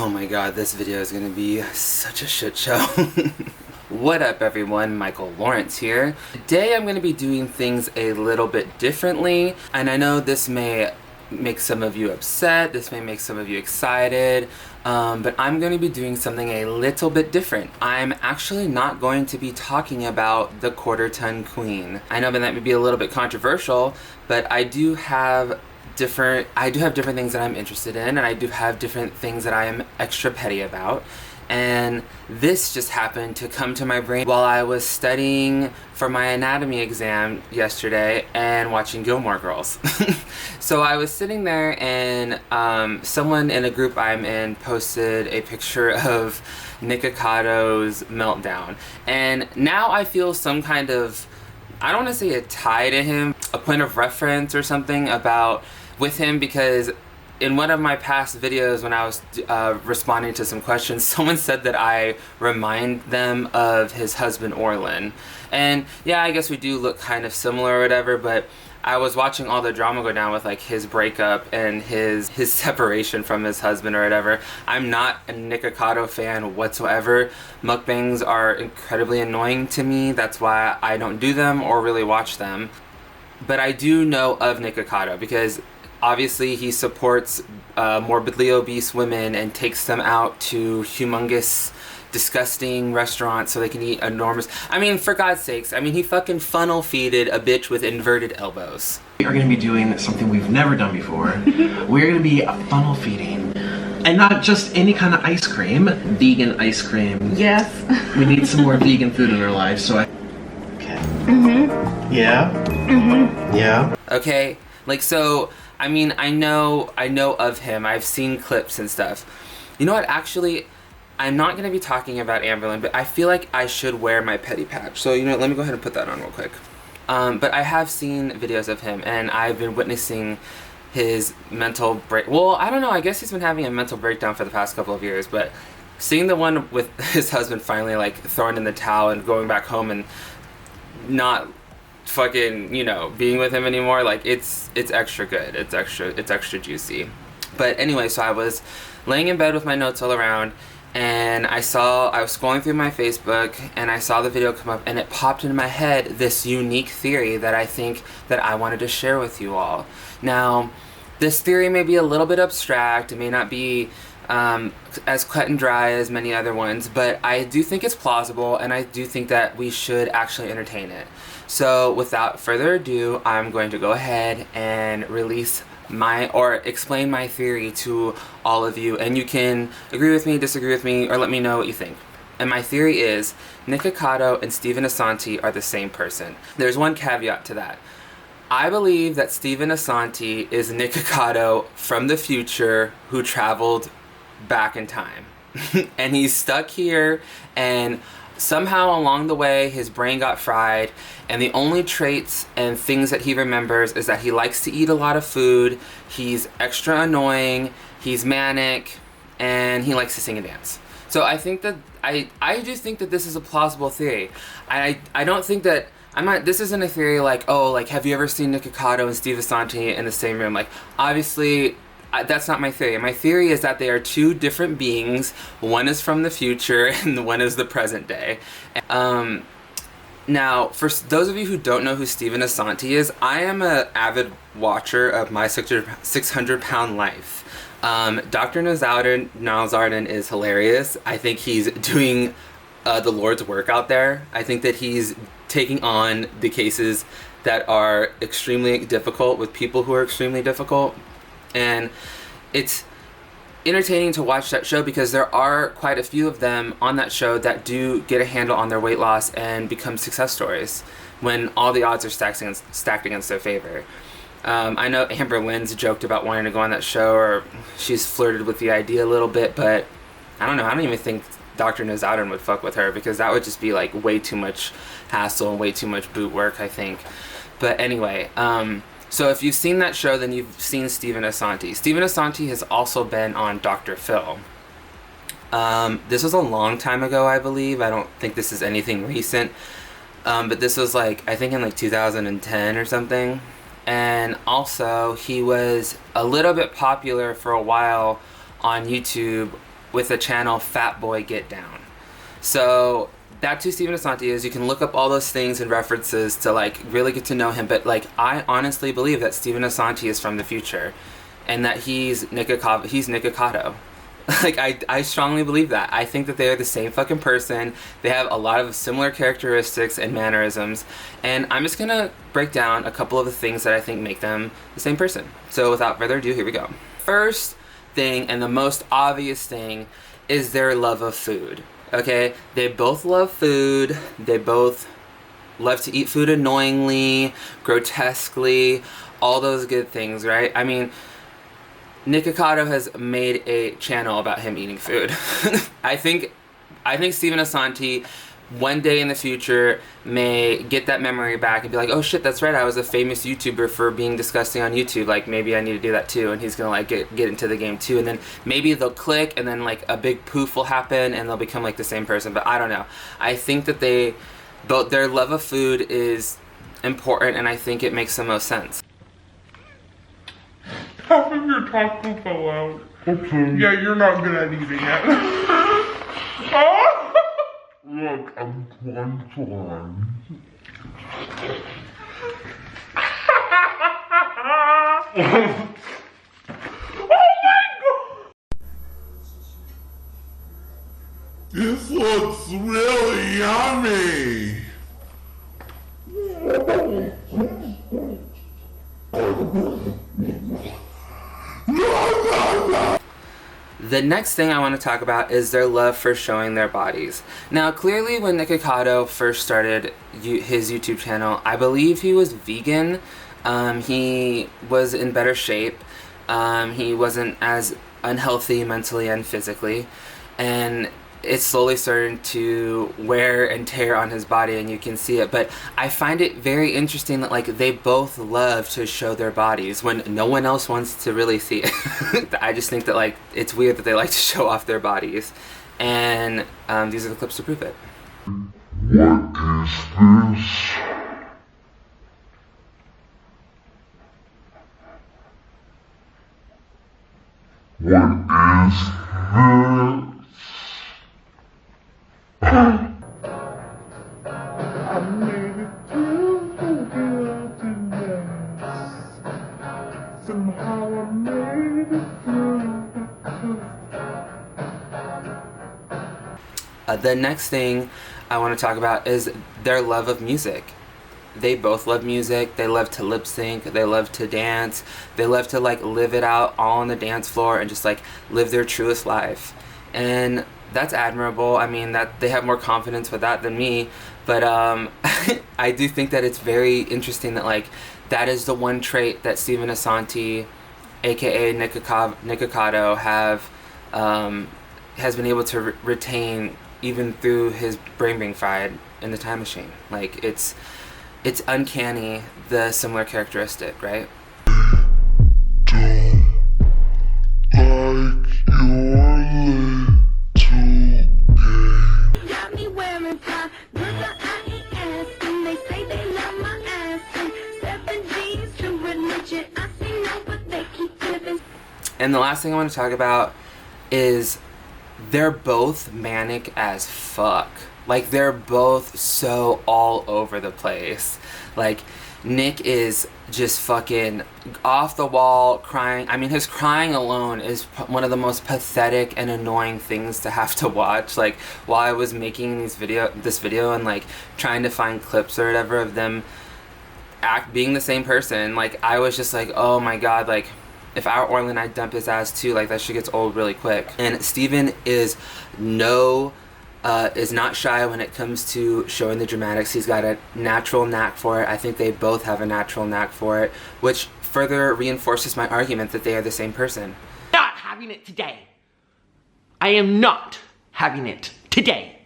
Oh my god, this video is gonna be such a shit show. What up everyone, Michael Lawrence here. Today I'm gonna be doing things a little bit differently, and I know this may make some of you upset, this may make some of you excited, but I'm going to be doing something a little bit different. I'm actually not going to be talking about the quarter ton queen. I know that may be a little bit controversial, but I do have different things that I'm interested in, and I do have different things that I am extra petty about. And this just happened to come to my brain while I was studying for my anatomy exam yesterday and watching Gilmore Girls. So I was sitting there and someone in a group I'm in posted a picture of Nikocado's meltdown. And now I feel some kind of, I don't want to say a tie to him, a point of reference or something with him, because in one of my past videos when I was responding to some questions, someone said that I remind them of his husband Orlin. And yeah, I guess we do look kind of similar or whatever, but I was watching all the drama go down with like his breakup and his separation from his husband or whatever. I'm not a Nikocado fan whatsoever. Mukbangs are incredibly annoying to me. That's why I don't do them or really watch them. But I do know of Nikocado because obviously he supports morbidly obese women and takes them out to humongous, disgusting restaurants so they can eat enormous... I mean, for God's sakes, I mean, he fucking funnel-feeded a bitch with inverted elbows. We are going to be doing something we've never done before. We're going to be funnel feeding. And not just any kind of ice cream, vegan ice cream. Yes. We need some more vegan food in our lives, so Okay. Mm-hmm. Yeah? Mm-hmm. Yeah? Okay, like, so... I mean, I know of him. I've seen clips and stuff. You know what? Actually, I'm not going to be talking about Amberlynn, but I feel like I should wear my petty patch. So, you know, let me go ahead and put that on real quick. But I have seen videos of him, and I've been witnessing his mental break. Well, I don't know. I guess he's been having a mental breakdown for the past couple of years, but seeing the one with his husband finally, like, throwing in the towel and going back home and not fucking, you know, being with him anymore, like, it's extra good. It's extra juicy. But anyway, so I was laying in bed with my notes all around, and I was scrolling through my Facebook, and I saw the video come up, and it popped into my head this unique theory that I think that I wanted to share with you all. Now, this theory may be a little bit abstract. It may not be as cut and dry as many other ones, but I do think it's plausible, and I do think that we should actually entertain it. So without further ado, I'm going to go ahead and explain my theory to all of you, and you can agree with me, disagree with me, or let me know what you think. And my theory is Nikocado and Stephen Asante are the same person. There's one caveat to that. I believe that Stephen Asante is Nikocado from the future who traveled back in time. And he's stuck here, and somehow along the way his brain got fried, and the only traits and things that he remembers is that he likes to eat a lot of food, he's extra annoying, he's manic, and he likes to sing and dance. So I think that I do think that this is a plausible theory. I don't think that this isn't a theory like, oh, like, have you ever seen Nikocado and Steve Asante in the same room? Like, obviously, that's not my theory. My theory is that they are two different beings. One is from the future, and one is the present day. Now, for those of you who don't know who Stephen Asante is, I am an avid watcher of My 600 Pound Life. Dr. Nalzardan is hilarious. I think he's doing the Lord's work out there. I think that he's taking on the cases that are extremely difficult with people who are extremely difficult. And it's entertaining to watch that show because there are quite a few of them on that show that do get a handle on their weight loss and become success stories when all the odds are stacked against their favor. I know Amberlynn's joked about wanting to go on that show, or she's flirted with the idea a little bit, but I don't know. I don't even think Dr. Nalzardan would fuck with her, because that would just be like way too much hassle and way too much boot work, I think. But anyway, so if you've seen that show, then you've seen Stephen Asante. Stephen Asante has also been on Dr. Phil. This was a long time ago, I believe. I don't think this is anything recent. But this was like, I think in like 2010 or something. And also, he was a little bit popular for a while on YouTube with the channel Fat Boy Get Down. So that's who Steven Asante is. You can look up all those things and references to like really get to know him. But like, I honestly believe that Steven Asante is from the future, and that he's Nikocado. Like, I strongly believe that. I think that they are the same fucking person. They have a lot of similar characteristics and mannerisms. And I'm just gonna break down a couple of the things that I think make them the same person. So without further ado, here we go. First thing, and the most obvious thing, is their love of food. Okay? They both love food. They both love to eat food annoyingly, grotesquely, all those good things, right? I mean, Nikocado has made a channel about him eating food. I think Steven Asante one day in the future may get that memory back and be like, oh shit, that's right, I was a famous YouTuber for being disgusting on YouTube, like maybe I need to do that too, and he's gonna like get into the game too, and then maybe they'll click, and then like a big poof will happen and they'll become like the same person. But I don't know. I think that their love of food is important, and I think it makes the most sense. How come you're talking so loud? Okay. Yeah, you're not good at eating it. Look, I'm trying to learn. Oh my god! This looks really yummy! The next thing I want to talk about is their love for showing their bodies. Now, clearly when Nikocado first started his YouTube channel, I believe he was vegan. He was in better shape. He wasn't as unhealthy mentally and physically. And it's slowly starting to wear and tear on his body, and you can see it. But I find it very interesting that like they both love to show their bodies when no one else wants to really see it. I just think that like it's weird that they like to show off their bodies, and these are the clips to prove it. What is this? What is this? I made it through the wilderness. Somehow I made it through. The next thing I want to talk about is their love of music. They both love music. They love to lip sync. They love to dance. They love to like live it out all on the dance floor and just like live their truest life. And that's admirable. I mean, that they have more confidence with that than me. But I do think that it's very interesting that like that is the one trait that Steven Asante, aka Nikocado, has been able to retain even through his brain being fried in the time machine. Like it's uncanny, the similar characteristic, right? And the last thing I want to talk about is they're both manic as fuck. Like, they're both so all over the place. Like, Nick is just fucking off the wall crying. I mean, his crying alone is one of the most pathetic and annoying things to have to watch. Like, while I was making this video and like trying to find clips or whatever of them being the same person, like I was just like, oh my god, like if I were Orlin, I'd dump his ass too. Like, that shit gets old really quick. And Steven is not shy when it comes to showing the dramatics. He's got a natural knack for it. I think they both have a natural knack for it, which further reinforces my argument that they are the same person. Not having it today. I am not having it today.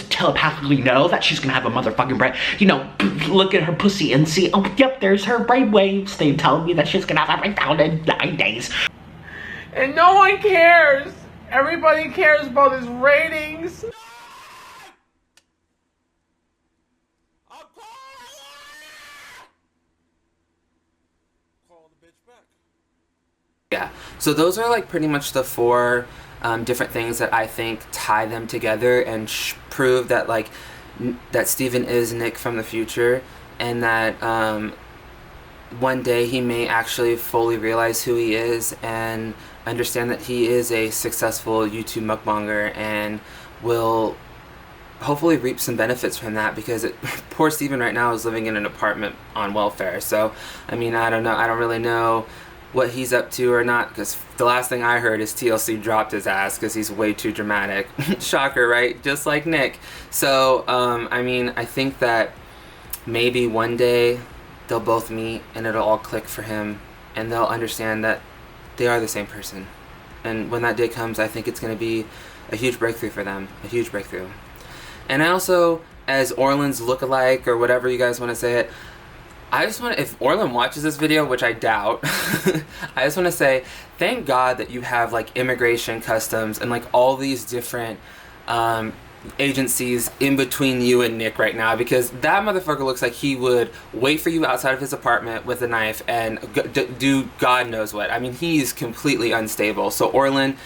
Telepathically know that she's gonna have a motherfucking brain. You know, look at her pussy and see, oh, yep, there's her brainwaves. They tell me that she's gonna have a breakdown in 9 days. And no one cares. Everybody cares about his ratings. Yeah. So those are like pretty much the four different things that I think tie them together and prove that like that Steven is Nick from the future, and that one day he may actually fully realize who he is and understand that he is a successful YouTube mukbanger and will hopefully reap some benefits from that, because poor Steven right now is living in an apartment on welfare. So I mean, I don't know, I don't really know what he's up to or not, because the last thing I heard is TLC dropped his ass because he's way too dramatic. Shocker, right? Just like Nick. So I mean, I think that maybe one day they'll both meet and it'll all click for him and they'll understand that they are the same person. And when that day comes, I think it's going to be a huge breakthrough for them. A huge breakthrough. And I also, as Orland's lookalike, or whatever you guys want to say it, I just want to, if Orland watches this video, which I doubt, I just want to say, thank God that you have like immigration, customs, and like all these different agencies in between you and Nick right now, because that motherfucker looks like he would wait for you outside of his apartment with a knife and do God knows what. I mean, he's completely unstable. So Orland,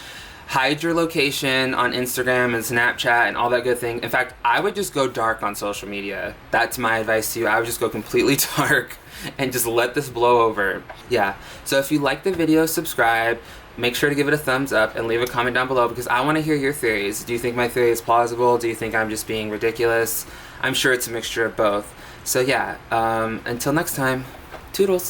hide your location on Instagram and Snapchat and all that good thing. In fact, I would just go dark on social media. That's my advice to you. I would just go completely dark and just let this blow over. Yeah. So if you like the video, subscribe. Make sure to give it a thumbs up and leave a comment down below, because I want to hear your theories. Do you think my theory is plausible? Do you think I'm just being ridiculous? I'm sure it's a mixture of both. So yeah, until next time, toodles.